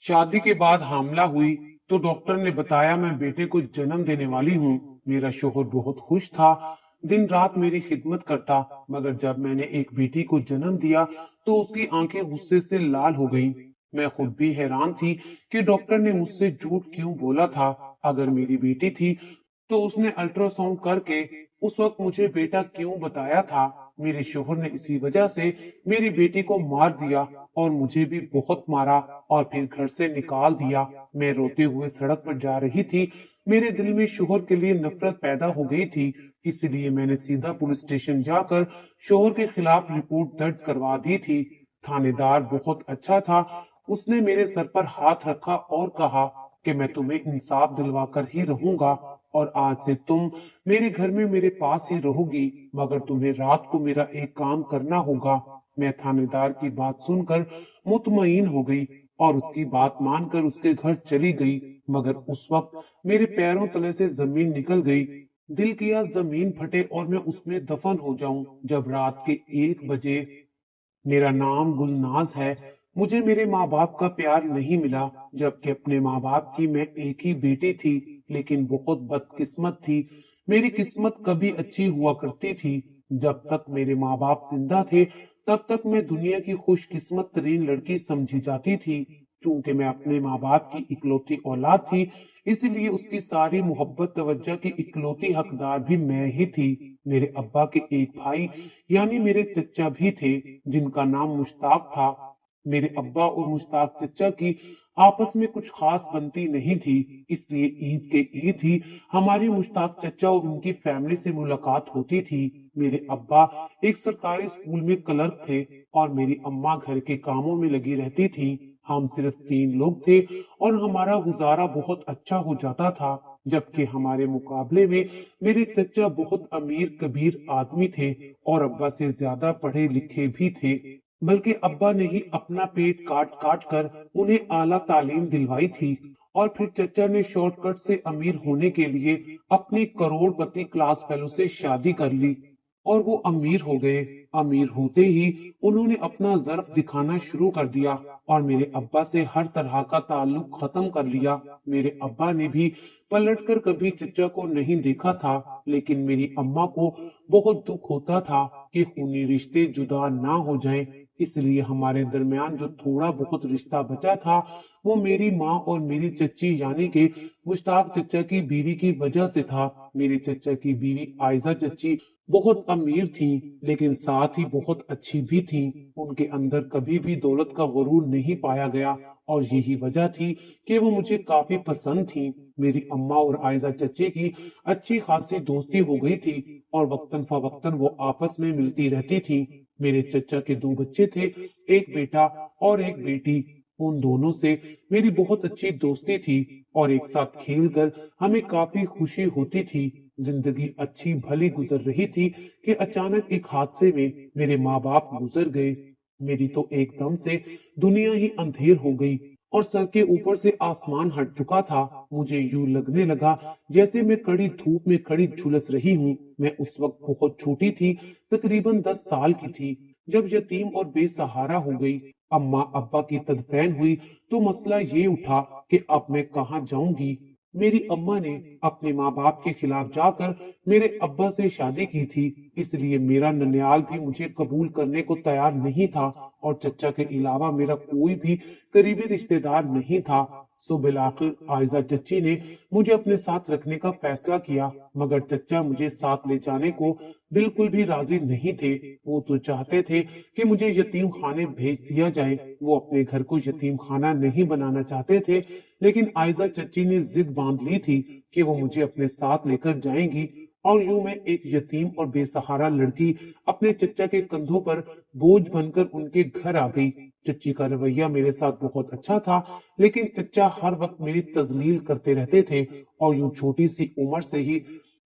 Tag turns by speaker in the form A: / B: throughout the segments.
A: शादी के बाद हामला हुई तो डॉक्टर ने बताया मैं बेटे को जन्म देने वाली हूँ। मेरा शोहर बहुत खुश था, दिन रात मेरी खिदमत करता, मगर जब मैंने एक बेटी को जन्म दिया तो उसकी आंखें गुस्से से लाल हो गईं। मैं खुद भी हैरान थी कि डॉक्टर ने मुझसे झूठ क्यों बोला था। अगर मेरी बेटी थी तो उसने अल्ट्रासाउंड करके उस वक्त मुझे बेटा क्यों बताया था। मेरे शोहर ने इसी वजह से मेरी बेटी को मार दिया और मुझे भी बहुत मारा और फिर घर से निकाल दिया। मैं रोते हुए सड़क पर जा रही थी। मेरे दिल में शोहर के लिए नफरत पैदा हो गई थी, इसलिए मैंने सीधा पुलिस स्टेशन जाकर शोहर के खिलाफ रिपोर्ट दर्ज करवा दी थी। थानेदार बहुत अच्छा था, उसने मेरे सर पर हाथ रखा और कहा कि मैं तुम्हें इंसाफ दिलवा कर ही रहूंगा और आज से तुम मेरे घर में मेरे पास ही रहोगी, मगर तुम्हें रात को मेरा एक काम करना होगा। मैं थानेदार की बात सुनकर मुतमईन हो गई और उसकी बात मानकर उसके घर चली गई, मगर उस वक्त मेरे पैरों तले से जमीन निकल गई। दिल किया जमीन फटे और मैं उसमें दफन हो जाऊं। जब रात के 1 बजे, मेरा नाम गुलनाज है, मुझे मेरे माँ बाप का प्यार नहीं मिला, जबकि अपने माँ बाप की मैं एक ही बेटी थी, लेकिन बहुत बदकिस्मत थी। मेरी किस्मत कभी अच्छी हुआ करती थी। जब तक मेरे माँ बाप जिंदा थे तब तक मैं दुनिया की खुशकिस्मत तरीन लड़की समझी जाती थी। चूंकि मैं अपने माँ बाप की इकलौती औलाद थी, इसलिए उसकी सारी मोहब्बत तवज्जो की इकलौती हकदार भी मैं ही थी। मेरे अब्बा के एक भाई यानी मेरे चचा भी थे, जिनका नाम मुश्ताक था। मेरे अब्बा और मुश्ताक चचा की आपस में कुछ खास बनती नहीं थी, इसलिए ईद के ईद ही हमारी मुश्ताक चचा और उनकी फैमिली से मुलाकात होती थी। मेरे अब्बा एक सरकारी स्कूल में क्लर्क थे और मेरी अम्मा घर के कामों में लगी रहती थी। हम सिर्फ 3 लोग थे और हमारा गुजारा बहुत अच्छा हो जाता था, जबकि हमारे मुकाबले में मेरे चचा बहुत अमीर कबीर आदमी थे और अब्बा से ज्यादा पढ़े लिखे भी थे। बल्कि अब्बा ने ही अपना पेट काट काट कर उन्हें आला तालीम दिलवाई थी और फिर चचा ने शॉर्टकट से अमीर होने के लिए अपनी करोड़पति क्लास फेलो से शादी कर ली और वो अमीर हो गए। अमीर होते ही उन्होंने अपना ज़र्फ दिखाना शुरू कर दिया और मेरे अब्बा से हर तरह का ताल्लुक खत्म कर लिया। मेरे अब्बा ने भी पलटकर कभी चचा को नहीं देखा था, लेकिन मेरी अम्मा को बहुत दुख होता था कि खूनी रिश्ते जुदा ना हो जाएं। इसलिए हमारे दरमियान जो थोड़ा बहुत रिश्ता बचा था वो मेरी माँ और मेरी चच्ची यानी कि मुश्ताक चचा की बीवी की वजह से था। मेरी चचा की बीवी आयजा चच्ची बहुत अमीर थी, लेकिन साथ ही बहुत अच्छी भी थी। उनके अंदर कभी भी दौलत का गुरूर नहीं पाया गया और यही वजह थी कि वो मुझे काफी पसंद थी। मेरी अम्मा और आयजा चच्ची की अच्छी खासी दोस्ती हो गई थी और वक्तन फवक्तन वो आपस में मिलती रहती थी। मेरे चचा के 2 बच्चे थे, एक बेटा और एक बेटी। उन दोनों से मेरी बहुत अच्छी दोस्ती थी और एक साथ खेलकर हमें काफी खुशी होती थी। जिंदगी अच्छी भली गुजर रही थी कि अचानक एक हादसे में मेरे माँ बाप गुजर गए। मेरी तो एकदम से दुनिया ही अंधेर हो गई और सर के ऊपर से आसमान हट चुका था। मुझे यूं लगने लगा जैसे मैं कड़ी धूप में खड़ी झुलस रही हूँ। मैं उस वक्त बहुत छोटी थी, तकरीबन 10 साल की थी, जब यतीम और बेसहारा हो गई। अम्मा अब्बा की तदफीन हुई तो मसला ये उठा कि अब मैं कहाँ जाऊंगी। मेरी अम्मा ने अपने माँ बाप के खिलाफ जाकर मेरे अब्बा से शादी की थी, इसलिए मेरा ननियाल भी मुझे कबूल करने को तैयार नहीं था और चचा के अलावा मेरा कोई भी करीबी रिश्तेदार नहीं था। सो बिलाखिर आयजा चच्ची ने मुझे अपने साथ रखने का फैसला किया, मगर चचा मुझे साथ ले जाने को बिल्कुल भी राजी नहीं थे। वो तो चाहते थे कि मुझे यतीम खाने भेज दिया जाए। वो अपने घर को यतीम खाना नहीं बनाना चाहते थे, लेकिन आयजा चच्ची ने जिद बांध ली थी कि वो मुझे अपने साथ लेकर जाएंगी और यूं मैं एक यतीम और बेसहारा लड़की अपने चचा के कंधों पर बोझ बनकर उनके घर आ गई। चच्ची का रवैया मेरे साथ बहुत अच्छा था, लेकिन चचा हर वक्त मेरी तजलील करते रहते थे और यूं छोटी सी उम्र से ही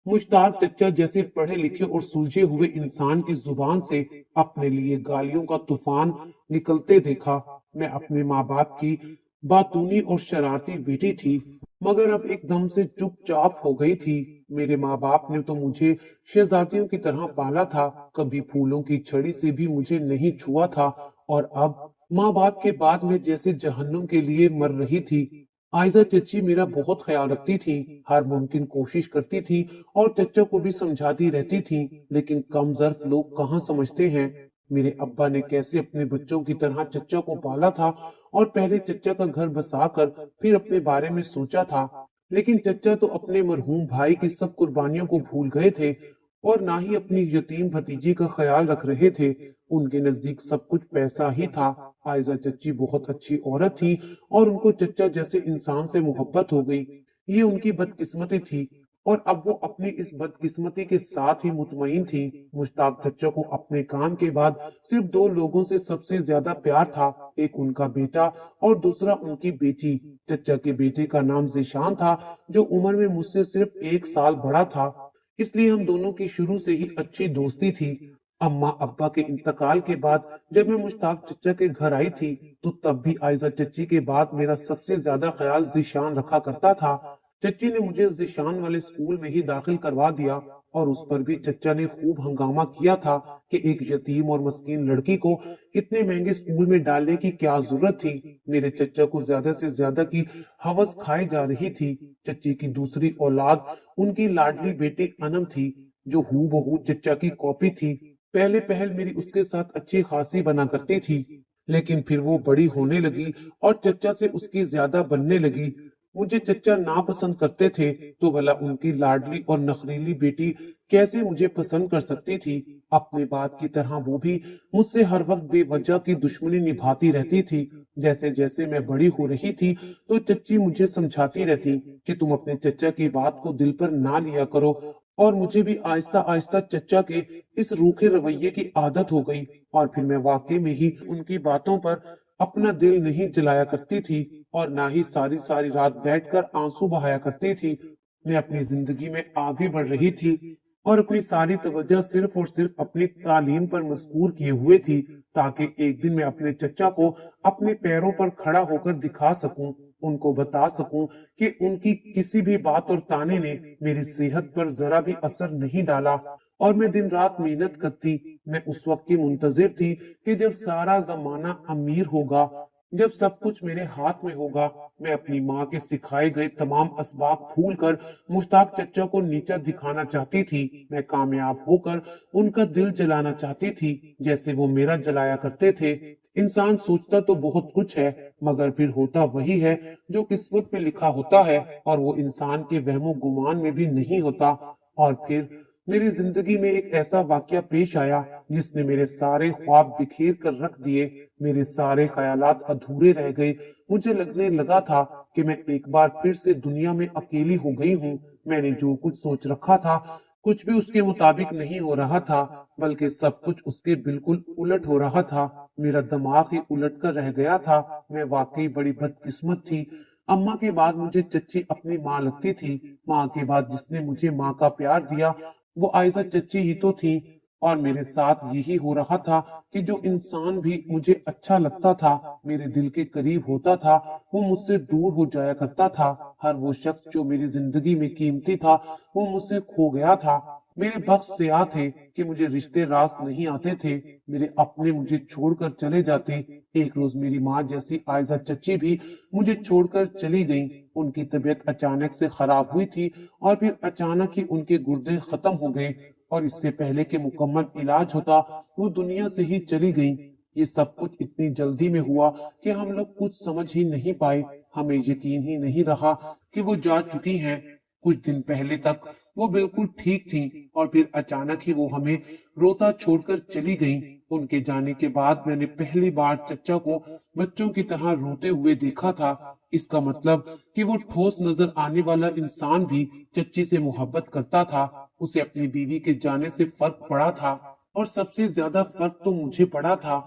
A: मुश्ताक चचा जैसे पढ़े लिखे और सुलझे हुए इंसान की जुबान से अपने लिए गालियों का तूफान निकलते देखा। मैं अपने माँ बाप की बातूनी और शरारती बेटी थी, मगर अब एकदम से चुपचाप हो गई थी। मेरे माँ बाप ने तो मुझे शहजादियों की तरह पाला था, कभी फूलों की छड़ी से भी मुझे नहीं छुआ था और अब माँ बाप के बाद मैं जैसे जहन्नुम के लिए मर रही थी। आयजा चच्ची मेरा बहुत ख्याल रखती थी, हर मुमकिन कोशिश करती थी और चच्चा को भी समझाती रहती थी, लेकिन कम ज़र्फ लोग कहाँ समझते हैं। मेरे अब्बा ने कैसे अपने बच्चों की तरह चच्चा को पाला था और पहले चच्चा का घर बसाकर फिर अपने बारे में सोचा था। लेकिन चच्चा तो अपने मरहूम भाई की सब कुर्बानियों को भूल गए थे और ना ही अपनी यतीम भतीजी का ख्याल रख रहे थे। उनके नजदीक सब कुछ पैसा ही था। आयजा चच्ची बहुत अच्छी औरत थी और उनको चच्चा जैसे इंसान से मोहब्बत हो गई। ये उनकी बदकिस्मती थी और अब वो अपनी इस बदकिस्मती के साथ ही मुतमईन थी। मुश्ताक चच्चा को अपने काम के बाद सिर्फ दो लोगों से सबसे ज्यादा प्यार था, एक उनका बेटा और दूसरा उनकी बेटी। चच्चा के बेटे का नाम जीशान था, जो उम्र में मुझसे सिर्फ 1 साल बड़ा था, इसलिए हम दोनों की शुरू से ही अच्छी दोस्ती थी। अम्मा अब्बा के इंतकाल के बाद जब मैं मुश्ताक चच्चा के घर आई थी, तो तब भी आयजा चच्ची के बाद मेरा सबसे ज्यादा ख्याल जीशान रखा करता था। चच्ची ने मुझे जीशान वाले स्कूल में ही दाखिल करवा दिया और उस पर भी चच्चा ने खूब हंगामा किया था कि एक यतीम और मस्कीन लड़की को इतने महंगे स्कूल में डालने की क्या जरूरत थी। मेरे चच्चा को ज्यादा से ज्यादा की हवस खाई जा रही थी। चच्ची की दूसरी औलाद उनकी लाडली बेटी अनम थी, जो हूबहू चच्चा की कॉपी थी। पहले पहल मेरी उसके साथ अच्छी खासी बना करती थी, लेकिन फिर वो बड़ी होने लगी और चच्चा से उसकी ज्यादा बनने लगी। मुझे चच्चा नापसंद करते थे, तो भला उनकी लाडली और नखरीली बेटी कैसे मुझे पसंद कर सकती थी। अपने बात की तरह वो भी मुझसे हर वक्त बेवजह की दुश्मनी निभाती रहती थी। जैसे जैसे मैं बड़ी हो रही थी, तो चच्ची मुझे समझाती रहती कि तुम अपने चच्चा की बात को दिल पर ना लिया करो, और मुझे भी आहिस्ता आहिस्ता चच्चा के इस रूखे रवैये की आदत हो गई और फिर मैं वाकई में ही उनकी बातों पर अपना दिल नहीं जलाया करती थी और ना ही सारी सारी रात बैठकर आंसू बहाया करती थी। मैं अपनी जिंदगी में आगे बढ़ रही थी और अपनी सारी तवज्जो सिर्फ और सिर्फ अपनी तालीम पर मजबूर किए हुए थी, ताकि एक दिन मैं अपने चच्चा को अपने पैरों पर खड़ा होकर दिखा सकूं, उनको बता सकूं कि उनकी किसी भी बात और ताने ने मेरी सेहत पर जरा भी असर नहीं डाला। और मैं दिन रात मेहनत करती। मैं उस वक्त की मुंतजिर थी कि जब सारा जमाना अमीर होगा, जब सब कुछ मेरे हाथ में होगा। मैं अपनी माँ के सिखाए गए तमाम असबाब भूल कर मुश्ताक चच्चा को नीचा दिखाना चाहती थी। मैं कामयाब होकर उनका दिल जलाना चाहती थी, जैसे वो मेरा जलाया करते थे। इंसान सोचता तो बहुत कुछ है, मगर फिर होता वही है जो किस्मत में लिखा होता है, और वो इंसान के वहमो गुमान में भी नहीं होता। और फिर मेरी जिंदगी में एक ऐसा वाकया पेश आया जिसने मेरे सारे ख्वाब बिखेर कर रख दिए। मेरे सारे ख्यालात अधूरे रह गए। मुझे लगने लगा था कि मैं एक बार फिर से दुनिया में अकेली हो गई हूँ। मैंने जो कुछ सोच रखा था, कुछ भी उसके मुताबिक नहीं हो रहा था, बल्कि सब कुछ उसके बिल्कुल उलट हो रहा था। मेरा दिमाग ही उलट कर रह गया था। मैं वाकई बड़ी बदकिस्मत थी। अम्मा के बाद मुझे चच्ची अपनी माँ लगती थी। माँ के बाद जिसने मुझे माँ का प्यार दिया, वो आयशा चच्ची ही तो थी। और मेरे साथ यही हो रहा था कि जो इंसान भी मुझे अच्छा लगता था, मेरे दिल के करीब होता था, वो मुझसे दूर हो जाया करता था। हर वो शख्स जो मेरी जिंदगी में कीमती था, वो मुझसे खो गया था। मेरे बख्श से आ थे कि मुझे रिश्ते रास नहीं आते थे। मेरे अपने मुझे छोड़कर चले जाते। एक रोज मेरी माँ जैसी आयशा चच्ची भी मुझे छोड़कर चली गई। उनकी तबीयत अचानक से खराब हुई थी और फिर अचानक ही उनके गुर्दे खत्म हो गए, और इससे पहले कि मुकम्मल इलाज होता, वो दुनिया से ही चली गई। ये सब कुछ इतनी जल्दी में हुआ कि हम लोग कुछ समझ ही नहीं पाए। हमें यकीन ही नहीं रहा कि वो जा चुकी हैं। कुछ दिन पहले तक वो बिल्कुल ठीक थी और फिर अचानक ही वो हमें रोता छोड़कर चली गई। उनके जाने के बाद मैंने पहली बार चच्चा को बच्चों की तरह रोते हुए देखा था। इसका मतलब कि वो ठोस नजर आने वाला इंसान भी चच्ची से मोहब्बत करता था। उसे अपनी बीवी के जाने से फर्क पड़ा था, और सबसे ज्यादा फर्क तो मुझे पड़ा था।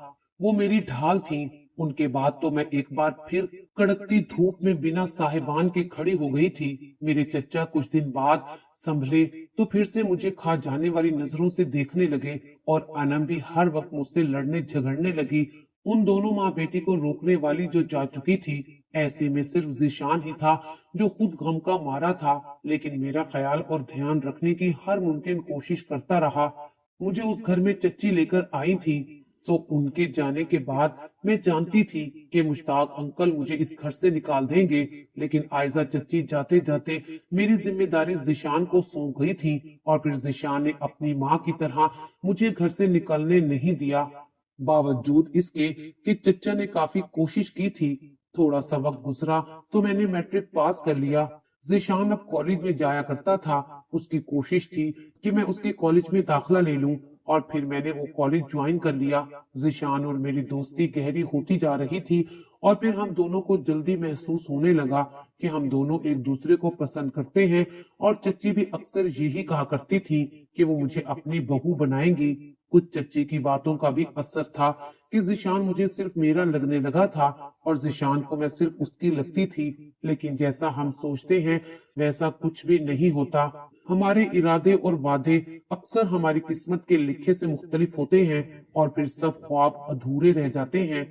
A: वो मेरी ढाल थी। उनके बाद तो मैं एक बार फिर कड़कती धूप में बिना साहिबान के खड़ी हो गई थी। मेरे चच्चा कुछ दिन बाद संभले तो फिर से मुझे खा जाने वाली नजरों से देखने लगे, और अनम भी हर वक्त मुझसे लड़ने झगड़ने लगी। उन दोनों माँ बेटी को रोकने वाली जो जा चुकी थी, ऐसे में सिर्फ जिशान ही था जो खुद गम का मारा था, लेकिन मेरा ख्याल और ध्यान रखने की हर मुमकिन कोशिश करता रहा। मुझे उस घर में चच्ची लेकर आई थी। सो उनके जाने के बाद मैं जानती थी कि मुश्ताक अंकल मुझे इस घर से निकाल देंगे, लेकिन आयजा चच्ची जाते जाते मेरी जिम्मेदारी जिशान को सौंप गई थी और फिर जिशान ने अपनी माँ की तरह मुझे घर से निकलने नहीं दिया। बावजूद इसके कि चच्चा ने काफी कोशिश की थी। थोड़ा सा वक्त गुजरा तो मैंने मैट्रिक पास कर लिया। जिशान अब कॉलेज में जाया करता था। उसकी कोशिश थी कि मैं उसके कॉलेज में दाखिला ले लूं और फिर मैंने वो कॉलेज ज्वाइन कर लिया। जिशान और मेरी दोस्ती गहरी होती जा रही थी और फिर हम दोनों को जल्दी महसूस होने लगा कि हम दोनों एक दूसरे को पसंद करते हैं और चच्ची भी अक्सर यही कहा करती थी कि वो मुझे अपनी बहू बनाएंगी। कुछ चच्ची की बातों का भी असर था कि जिशान मुझे सिर्फ मेरा लगने लगा था और जिशान को मैं सिर्फ उसकी लगती थी, लेकिन जैसा हम सोचते हैं वैसा कुछ भी नहीं होता। हमारे इरादे और वादे अक्सर हमारी किस्मत के लिखे से मुख्तलिफ होते हैं और फिर सब ख्वाब अधूरे रह जाते हैं।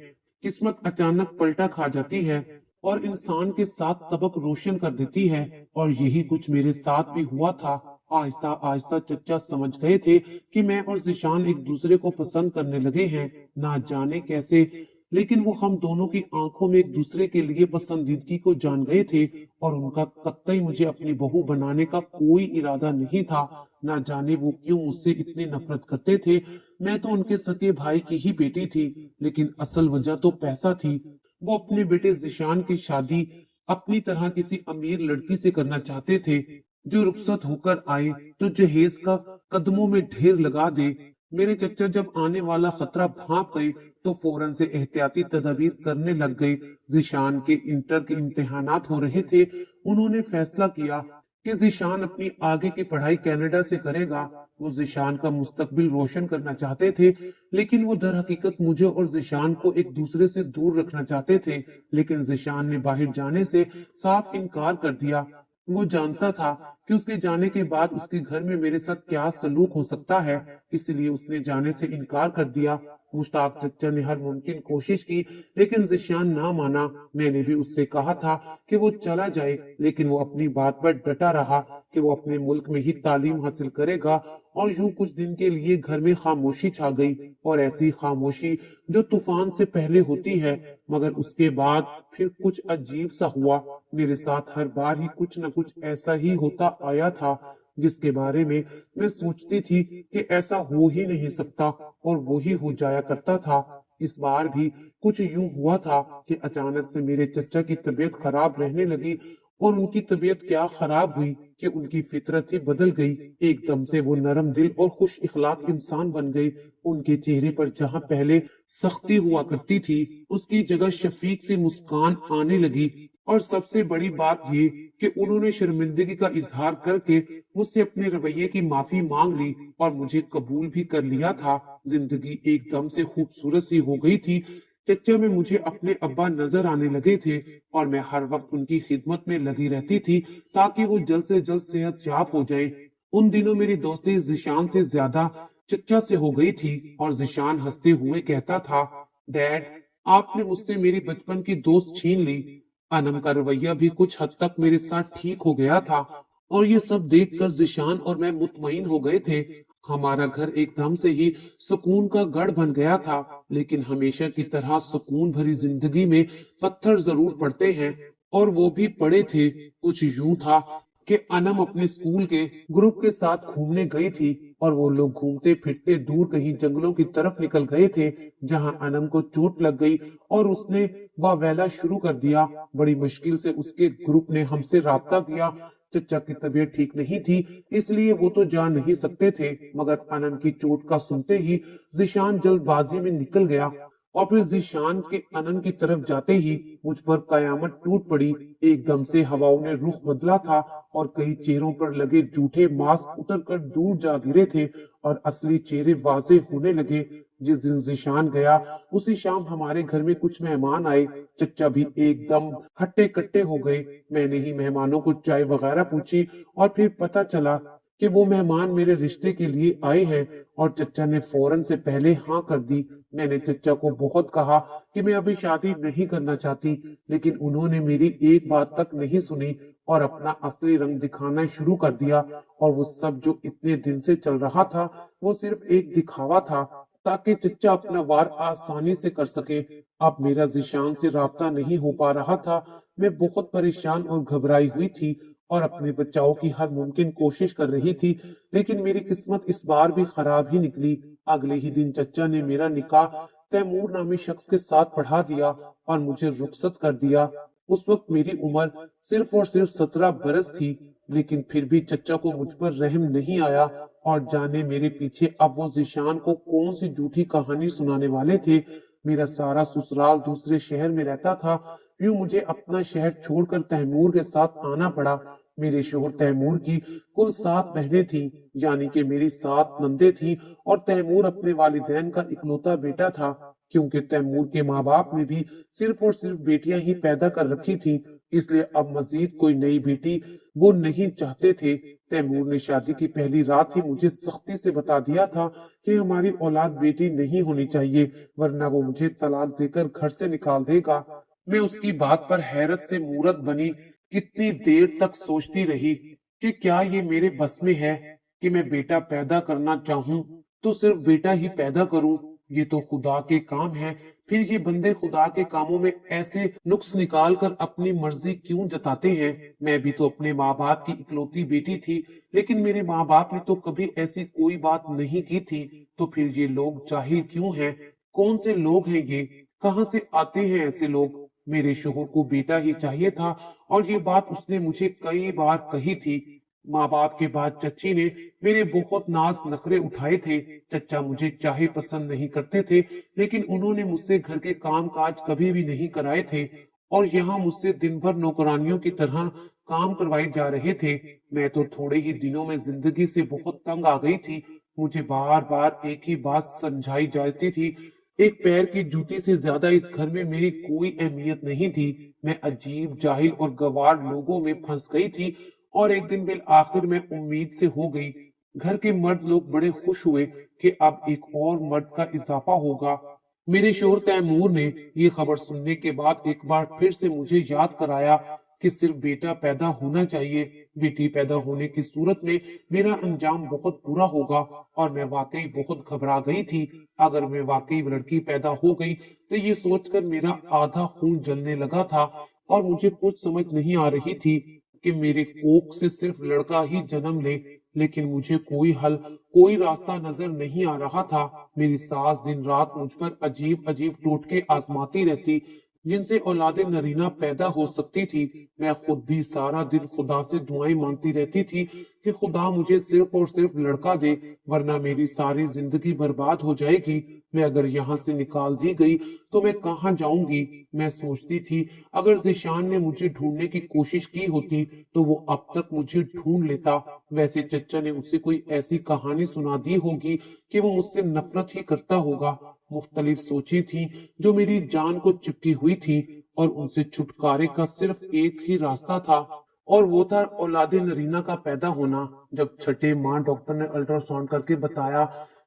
A: किस्मत अचानक पलटा खा जाती है और इंसान के साथ तबक रोशन कर देती है, और यही कुछ मेरे साथ भी हुआ था। आहिस्ता आहिस्ता चच्चा समझ गए थे कि मैं और जिशान एक दूसरे को पसंद करने लगे हैं, ना जाने कैसे, लेकिन वो हम दोनों की आंखों में एक दूसरे के लिए पसंदीदगी को जान गए थे और उनका कतई मुझे अपनी बहू बनाने का कोई इरादा नहीं था। ना जाने वो क्यों मुझसे इतनी नफरत करते थे। मैं तो उनके सगे भाई की ही बेटी थी, लेकिन असल वजह तो पैसा थी। वो अपने बेटे जिशान की शादी अपनी तरह किसी अमीर लड़की से करना चाहते थे, जो रुखसत होकर आए तो जहेज का कदमों में ढेर लगा दे। मेरे चचा जब आने वाला खतरा भांप गए तो फौरन से एहतियाती तदाबीर करने लग गए। जिशान के इंटर के इम्तिहानात हो रहे थे। उन्होंने फैसला किया कि जिशान अपनी आगे की पढ़ाई कनाडा से करेगा। वो जिशान का मुस्तकबिल रोशन करना चाहते थे, लेकिन वो दर हकीकत मुझे और जिशान को एक दूसरे से दूर रखना चाहते थे। लेकिन जिशान ने बाहर जाने से साफ इनकार कर दिया। वो जानता था कि उसके जाने के बाद उसके घर में मेरे साथ क्या सलूक हो सकता है, इसलिए उसने जाने से इनकार कर दिया। मुश्ताक चच्चा ने हर मुमकिन कोशिश की, लेकिन जिशान ना माना। मैंने भी उससे कहा था कि वो चला जाए, लेकिन वो अपनी बात पर डटा रहा कि वो अपने मुल्क में ही तालीम हासिल करेगा। और यूं कुछ दिन के लिए घर में खामोशी छा गई, और ऐसी खामोशी जो तूफान से पहले होती है। मगर उसके बाद फिर कुछ अजीब सा हुआ। मेरे साथ हर बार ही कुछ न कुछ ऐसा ही होता आया था जिसके बारे में मैं सोचती थी कि ऐसा हो ही नहीं सकता, और वो ही हो जाया करता था। इस बार भी कुछ यूं हुआ था कि अचानक से मेरे चचा की तबीयत खराब रहने लगी, और उनकी तबीयत क्या खराब हुई कि उनकी फितरत ही बदल गई। एकदम से वो नरम दिल और खुश इखलाक इंसान बन गई। उनके चेहरे पर जहां पहले सख्ती हुआ करती थी, उसकी जगह शफीक सी मुस्कान आने लगी। और सबसे बड़ी बात ये कि उन्होंने शर्मिंदगी का इजहार करके मुझसे अपने रवैये की माफी मांग ली और मुझे कबूल भी कर लिया था। जिंदगी एकदम से खूबसूरत सी हो गई थी। चचा में मुझे अपने अब्बा नजर आने लगे थे और मैं हर वक्त उनकी खिदमत में लगी रहती थी ताकि वो जल्द से जल्द सेहत याब हो जाए। उन दिनों मेरी दोस्ती जिशान से ज्यादा चचा से हो गई थी, और जिशान हंसते हुए कहता था, डैड, आपने मुझसे मेरी बचपन की दोस्त छीन ली। अनम का रवैया भी कुछ हद तक मेरे साथ ठीक हो गया था, और ये सब देखकर जिशान और मैं मुतमईन हो गए थे। हमारा घर एकदम से ही सुकून का गढ़ बन गया था। लेकिन हमेशा की तरह सुकून भरी जिंदगी में पत्थर जरूर पड़ते हैं, और वो भी पड़े थे। कुछ यूं था कि अनम अपने स्कूल के ग्रुप के साथ घूमने गई थी, और वो लोग घूमते फिरते दूर कहीं जंगलों की तरफ निकल गए थे, जहां अनम को चोट लग गई और उसने वावेला शुरू कर दिया। बड़ी मुश्किल से उसके ग्रुप ने हमसे राब्ता किया। चचा की तबीयत ठीक नहीं थी, इसलिए वो तो जा नहीं सकते थे, मगर अनम की चोट का सुनते ही जिशान जल्दबाजी में निकल गया, और फिर जिशान के अनन की तरफ जाते ही मुझ पर कयामत टूट पड़ी। एकदम से हवाओं ने रुख बदला था और कई चेहरों पर लगे झूठे मास्क उतरकर दूर जा गिरे थे और असली चेहरे वाजे होने लगे। जिस दिन जिशान गया उसी शाम हमारे घर में कुछ मेहमान आए। चचा भी एकदम हट्टे कट्टे हो गए। मैंने ही मेहमानों को चाय वगैरह पूछी और फिर पता चला कि वो मेहमान मेरे रिश्ते के लिए आए हैं, और चचा ने फौरन से पहले हाँ कर दी। मैंने चचा को बहुत कहा कि मैं अभी शादी नहीं करना चाहती, लेकिन उन्होंने मेरी एक बात तक नहीं सुनी और अपना असली रंग दिखाना शुरू कर दिया। और वो सब जो इतने दिन से चल रहा था वो सिर्फ एक दिखावा था। ताकि चचा अपना वार आसानी से कर सके। अब मेरा ज़ीशान से राब्ता नहीं हो पा रहा था। मैं बहुत परेशान और घबराई हुई थी और अपने बचाव की हर मुमकिन कोशिश कर रही थी, लेकिन मेरी किस्मत इस बार भी खराब ही निकली। अगले ही दिन चचा ने मेरा निकाह तैमूर नामी शख्स के साथ पढ़ा दिया और मुझे रुखसत कर दिया। उस वक्त मेरी उम्र सिर्फ और सिर्फ 17 बरस थी, लेकिन फिर भी चचा को मुझ पर रहम नहीं आया और जाने मेरे पीछे अब वो ज़ीशान को कौन सी झूठी कहानी सुनाने वाले थे। मेरा सारा ससुराल दूसरे शहर में रहता था, यूं मुझे अपना शहर छोड़कर तैमूर के साथ आना पड़ा। मेरे शोहर तैमूर की कुल 7 बहनें थीं, यानी कि मेरी 7 नंदे थीं और तैमूर अपने वालिदैन का इकलौता बेटा था। क्योंकि तैमूर के माँ बाप ने भी सिर्फ और सिर्फ बेटियां ही पैदा कर रखी थीं, इसलिए अब मजीद कोई नई बेटी वो नहीं चाहते थे। तैमूर ने शादी की पहली रात ही मुझे सख्ती से बता दिया था कि हमारी औलाद बेटी नहीं होनी चाहिए, वरना वो मुझे तलाक देकर घर से निकाल देगा। मैं उसकी बात पर हैरत से मूरत बनी। कितनी देर तक सोचती रही कि क्या ये मेरे बस में है कि मैं बेटा पैदा करना चाहूं तो सिर्फ बेटा ही पैदा करूं। ये तो खुदा के काम है। फिर ये बंदे खुदा के कामों में ऐसे नुक्स निकाल कर अपनी मर्जी क्यों जताते हैं। मैं भी तो अपने माँ बाप की इकलौती बेटी थी, लेकिन मेरे माँ बाप ने तो कभी ऐसी कोई बात नहीं की थी। तो फिर ये लोग जाहिल क्यों हैं? कौन से लोग हैं ये? कहाँ से आते हैं ऐसे लोग? मेरे शोहर को बेटा ही चाहिए था और ये बात उसने मुझे कई बार कही थी। माँ बाप के बाद चच्ची ने मेरे बहुत नाज नखरे उठाए थे। चचा मुझे चाहे पसंद नहीं करते थे, लेकिन उन्होंने मुझसे घर के काम काज कभी भी नहीं कराए थे और यहाँ मुझसे दिन भर नौकरानियों की तरह काम करवाए जा रहे थे। मैं तो थोड़े ही दिनों में जिंदगी से बहुत तंग आ गई थी। मुझे बार बार एक ही बात समझाई जाती थी, एक पैर की जूती से ज्यादा इस घर में मेरी कोई अहमियत नहीं थी। मैं अजीब जाहिल और गवार लोगों में फंस गई थी और एक दिन बिल आखिर में उम्मीद से हो गई। घर के मर्द लोग बड़े खुश हुए कि अब एक और मर्द का इजाफा होगा। मेरे शोहर तैमूर ने ये खबर सुनने के बाद एक बार फिर से मुझे याद कराया कि सिर्फ बेटा पैदा होना चाहिए। बेटी पैदा होने की सूरत में मेरा अंजाम बहुत बुरा होगा और मैं वाकई बहुत घबरा गई थी। अगर मैं वाकई लड़की पैदा हो गई तो ये सोचकर मेरा आधा खून जलने लगा था और मुझे कुछ समझ नहीं आ रही थी कि मेरे कोख से सिर्फ लड़का ही जन्म ले। लेकिन मुझे कोई हल, कोई रास्ता नजर नहीं आ रहा था। मेरी सास दिन रात मुझ पर अजीब अजीब टोटके आजमाती रहती, जिनसे औलादे नरीना पैदा हो सकती थी। मैं खुद भी सारा दिन खुदा से दुआएं मांगती रहती थी कि खुदा मुझे सिर्फ और सिर्फ लड़का दे, वरना मेरी सारी जिंदगी बर्बाद हो जाएगी। मैं अगर यहाँ से निकाल दी गई तो मैं कहाँ जाऊंगी? मैं सोचती थी अगर ज़ीशान ने मुझे ढूंढने की कोशिश की होती तो वो अब तक मुझे ढूंढ लेता। वैसे चचा ने उसे कोई ऐसी कहानी सुना दी होगी कि वो मुझसे नफरत ही करता होगा। मुख्तलिफ सोचें थी जो मेरी जान को चिपकी हुई थी और उनसे छुटकारे का सिर्फ एक ही रास्ता था और वो था औलादे नरीना का पैदा होना। जब छठे माह डॉक्टर ने अल्ट्रासाउंड करके बताया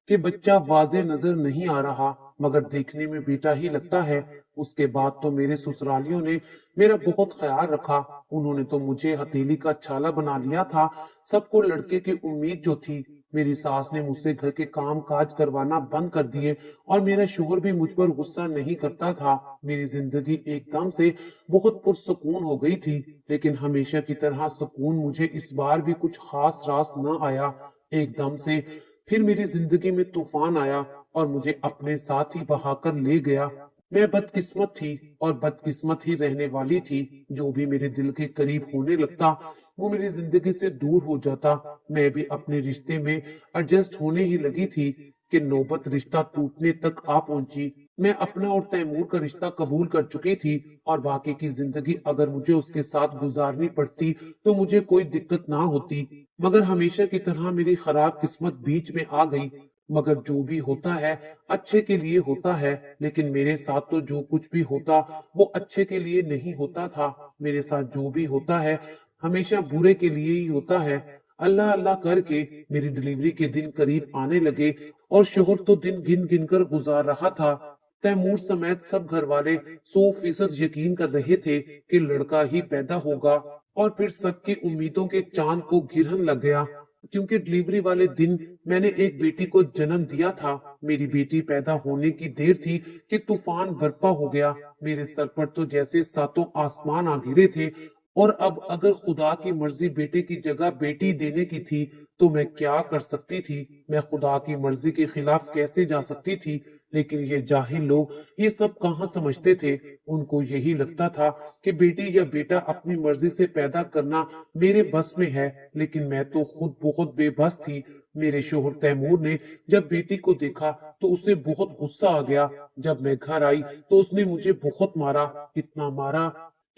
A: कि बच्चा वाजे नजर नहीं आ रहा मगर देखने में बेटा ही लगता है, उसके बाद तो मेरे ससुरालियों ने मेरा बहुत ख्याल रखा। उन्होंने तो मुझे हथेली का छाला बना लिया था। सबको लड़के की उम्मीद जो थी। मेरी सास ने मुझसे घर के काम काज करवाना बंद कर दिए और मेरा शोहर भी मुझ पर गुस्सा नहीं करता था। मेरी जिंदगी एकदम से बहुत पुरसुकून हो गई थी, लेकिन हमेशा की तरह सुकून मुझे इस बार भी कुछ खास रास न आया। एकदम से फिर मेरी जिंदगी में तूफान आया और मुझे अपने साथ ही बहाकर ले गया। मैं बदकिस्मत थी और बदकिस्मत ही रहने वाली थी। जो भी मेरे दिल के करीब होने लगता वो मेरी जिंदगी से दूर हो जाता। मैं भी अपने रिश्ते में एडजस्ट होने ही लगी थी कि नौबत रिश्ता टूटने तक आ पहुंची। मैं अपना और तैमूर का रिश्ता कबूल कर चुकी थी और बाकी की जिंदगी अगर मुझे उसके साथ गुजारनी पड़ती तो मुझे कोई दिक्कत ना होती। मगर हमेशा की तरह मेरी खराब किस्मत बीच में आ गई। मगर जो भी होता है अच्छे के लिए होता है, लेकिन मेरे साथ तो जो कुछ भी होता वो अच्छे के लिए नहीं होता था। मेरे साथ जो भी होता है हमेशा बुरे के लिए ही होता है। अल्लाह अल्लाह करके मेरी डिलीवरी के दिन करीब आने लगे और शोहर तो दिन गिन गिन कर गुजार रहा था। तैमूर समेत सब घर वाले 100% यकीन कर रहे थे कि लड़का ही पैदा होगा और फिर सबकी उम्मीदों के चांद को गिरहन लग गया। क्योंकि डिलीवरी वाले दिन मैंने एक बेटी को जन्म दिया था। मेरी बेटी पैदा होने की देर थी कि तूफान बरपा हो गया। मेरे सर पर तो जैसे सातों आसमान आ गिरे थे। और अब अगर खुदा की मर्जी बेटे की जगह बेटी देने की थी तो मैं क्या कर सकती थी? मैं खुदा की मर्जी के खिलाफ कैसे जा सकती थी? लेकिन ये जाहिल लोग ये सब कहाँ समझते थे। उनको यही लगता था कि बेटी या बेटा अपनी मर्जी से पैदा करना मेरे बस में है, लेकिन मैं तो खुद बहुत बेबस थी। मेरे शोहर तैमूर ने जब बेटी को देखा तो उसे बहुत गुस्सा आ गया। जब मैं घर आई तो उसने मुझे बहुत मारा, इतना मारा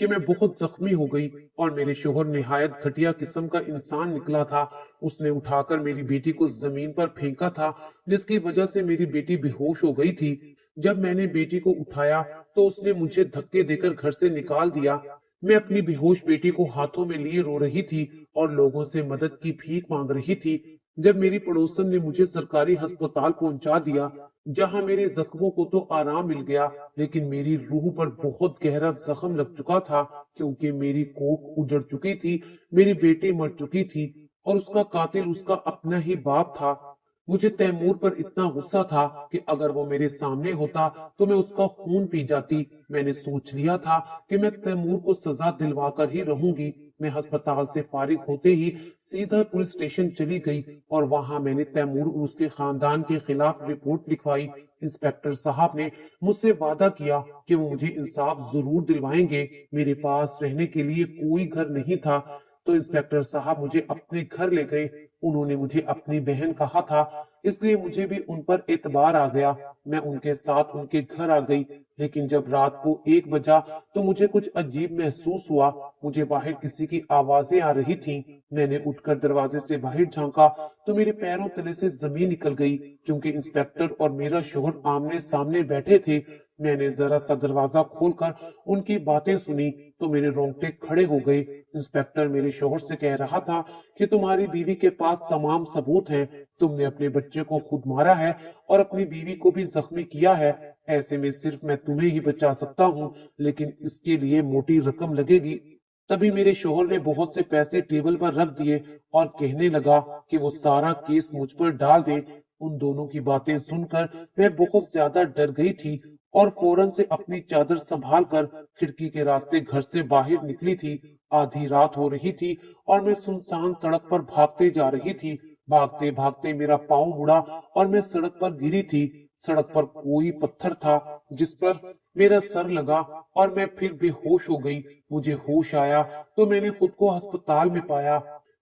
A: कि मैं बहुत जख्मी हो गई। और मेरे शोहर निहायत घटिया किस्म का इंसान निकला था। उसने उठाकर मेरी बेटी को जमीन पर फेंका था, जिसकी वजह से मेरी बेटी बेहोश हो गई थी। जब मैंने बेटी को उठाया तो उसने मुझे धक्के देकर घर से निकाल दिया। मैं अपनी बेहोश बेटी को हाथों में लिए रो रही थी और लोगों से मदद की भीख मांग रही थी। जब मेरी पड़ोसन ने मुझे सरकारी अस्पताल पहुंचा दिया, जहां मेरे जख्मों को तो आराम मिल गया, लेकिन मेरी रूह पर बहुत गहरा जख्म लग चुका था, क्योंकि मेरी कोख उजड़ चुकी थी। मेरी बेटी मर चुकी थी और उसका कातिल उसका अपना ही बाप था। मुझे तैमूर पर इतना गुस्सा था कि अगर वो मेरे सामने होता तो मैं उसका खून पी जाती। मैंने सोच लिया था कि मैं तैमूर को सजा दिलवा कर ही रहूंगी। मैं अस्पताल से फारिग होते ही सीधा पुलिस स्टेशन चली गई और वहां मैंने तैमूर और उसके खानदान के खिलाफ रिपोर्ट लिखवाई। इंस्पेक्टर साहब ने मुझसे वादा किया कि वो मुझे इंसाफ जरूर दिलवाएंगे। मेरे पास रहने के लिए कोई घर नहीं था, तो इंस्पेक्टर साहब मुझे अपने घर ले गए। उन्होंने मुझे अपनी बहन कहा था, इसलिए मुझे भी उन पर एतबार आ गया। मैं उनके साथ उनके घर आ गई, लेकिन जब रात को 1 बजा तो मुझे कुछ अजीब महसूस हुआ। मुझे बाहर किसी की आवाजें आ रही थीं। मैंने उठकर दरवाजे से बाहर झांका तो मेरे पैरों तले से जमीन निकल गई, क्योंकि इंस्पेक्टर और मेरा शोहर आमने सामने बैठे थे। मैंने जरा सा दरवाजा खोलकर उनकी बातें सुनी तो मेरे रोंगटे खड़े हो गए। इंस्पेक्टर मेरे शोहर से कह रहा था कि तुम्हारी बीवी के पास तमाम सबूत हैं। तुमने अपने बच्चे को खुद मारा है और अपनी बीवी को भी जख्मी किया है। ऐसे में सिर्फ मैं तुम्हें ही बचा सकता हूँ, लेकिन इसके लिए मोटी रकम लगेगी। तभी मेरे शोहर ने बहुत से पैसे टेबल पर रख दिए और कहने लगा कि वो सारा केस मुझ पर डाल दे। उन दोनों की बातें सुनकर मैं बहुत ज्यादा डर गई थी और फौरन से अपनी चादर संभाल कर खिड़की के रास्ते घर से बाहर निकली थी। आधी रात हो रही थी और मैं सुनसान सड़क पर भागते जा रही थी। भागते भागते मेरा पांव मुड़ा और मैं सड़क पर गिरी थी। सड़क पर कोई पत्थर था जिस पर मेरा सर लगा और मैं फिर बेहोश हो गई। मुझे होश आया तो मैंने खुद को अस्पताल में पाया।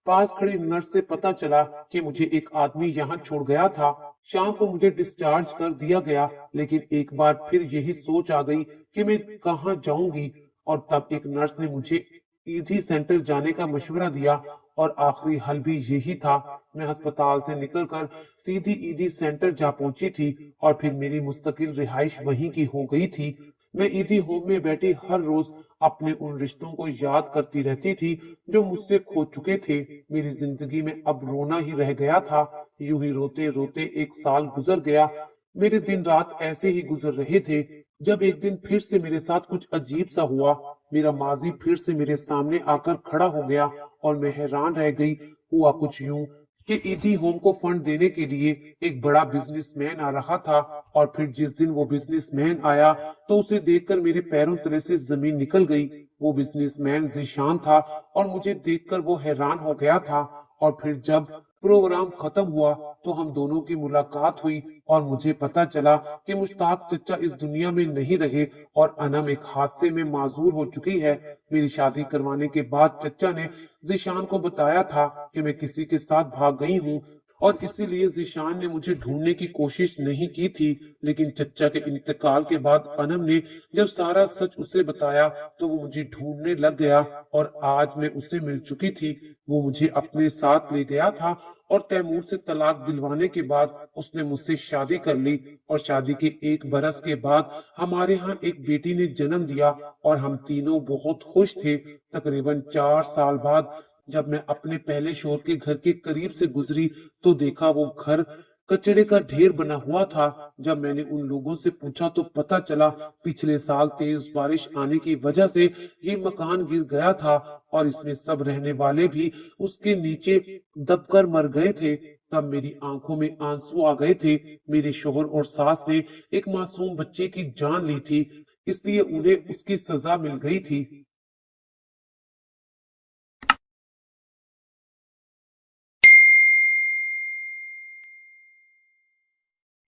A: पास खड़ी नर्स से पता चला कि मुझे एक आदमी यहाँ छोड़ गया था। शाम को मुझे डिस्चार्ज कर दिया गया, लेकिन एक बार फिर यही सोच आ गई कि मैं कहाँ जाऊंगी। और तब एक नर्स ने मुझे ईजी सेंटर जाने का मशवरा दिया और आखिरी हल भी यही था। मैं अस्पताल से निकलकर सीधी ईदी सेंटर जा पहुंची थी और फिर मेरी मुस्तकिल रिहाइश वहीं की हो गई थी। मैं ईदी होम में बैठी हर रोज अपने उन रिश्तों को याद करती रहती थी जो मुझसे खो चुके थे। मेरी जिंदगी में अब रोना ही रह गया था। यूं ही रोते रोते 1 साल गुजर गया। मेरे दिन रात ऐसे ही गुजर रहे थे, जब एक दिन फिर से मेरे साथ कुछ अजीब सा हुआ। मेरा माजी फिर से मेरे सामने आकर खड़ा हो गया और मैं हैरान रह गई। हुआ कुछ यूं कि ईटी होम को फंड देने के लिए एक बड़ा बिजनेसमैन आ रहा था, और फिर जिस दिन वो बिजनेसमैन आया तो उसे देखकर मेरे पैरों तले से जमीन निकल गई। वो बिजनेसमैन जीशान था और मुझे देखकर वो हैरान हो गया था। और फिर जब प्रोग्राम खत्म हुआ तो हम दोनों की मुलाकात हुई और मुझे पता चला कि मुश्ताक चचा इस दुनिया में नहीं रहे और अनम एक हादसे में माजूर हो चुकी है। मेरी शादी करवाने के बाद चचा ने जीशान को बताया था कि मैं किसी के साथ भाग गई हूँ, और इसीलिए जीशान ने मुझे ढूंढने की कोशिश नहीं की थी। लेकिन चचा के इंतकाल के बाद अनम ने जब सारा सच उसे बताया तो वो मुझे ढूंढने लग गया, और आज मैं उसे मिल चुकी थी। वो मुझे अपने साथ ले गया था और तैमूर से तलाक दिलवाने के बाद उसने मुझसे शादी कर ली, और शादी के 1 बरस के बाद हमारे यहाँ एक बेटी ने जन्म दिया और हम तीनों बहुत खुश थे। तकरीबन 4 साल बाद जब मैं अपने पहले शोहर के घर के करीब से गुजरी तो देखा वो घर कचरे का ढेर बना हुआ था। जब मैंने उन लोगों से पूछा तो पता चला पिछले साल तेज बारिश आने की वजह से ये मकान गिर गया था और इसमें सब रहने वाले भी उसके नीचे दबकर मर गए थे। तब मेरी आंखों में आंसू आ गए थे। मेरे शोहर और सास ने एक मासूम बच्चे की जान ली थी, इसलिए उन्हें उसकी सजा मिल गई थी।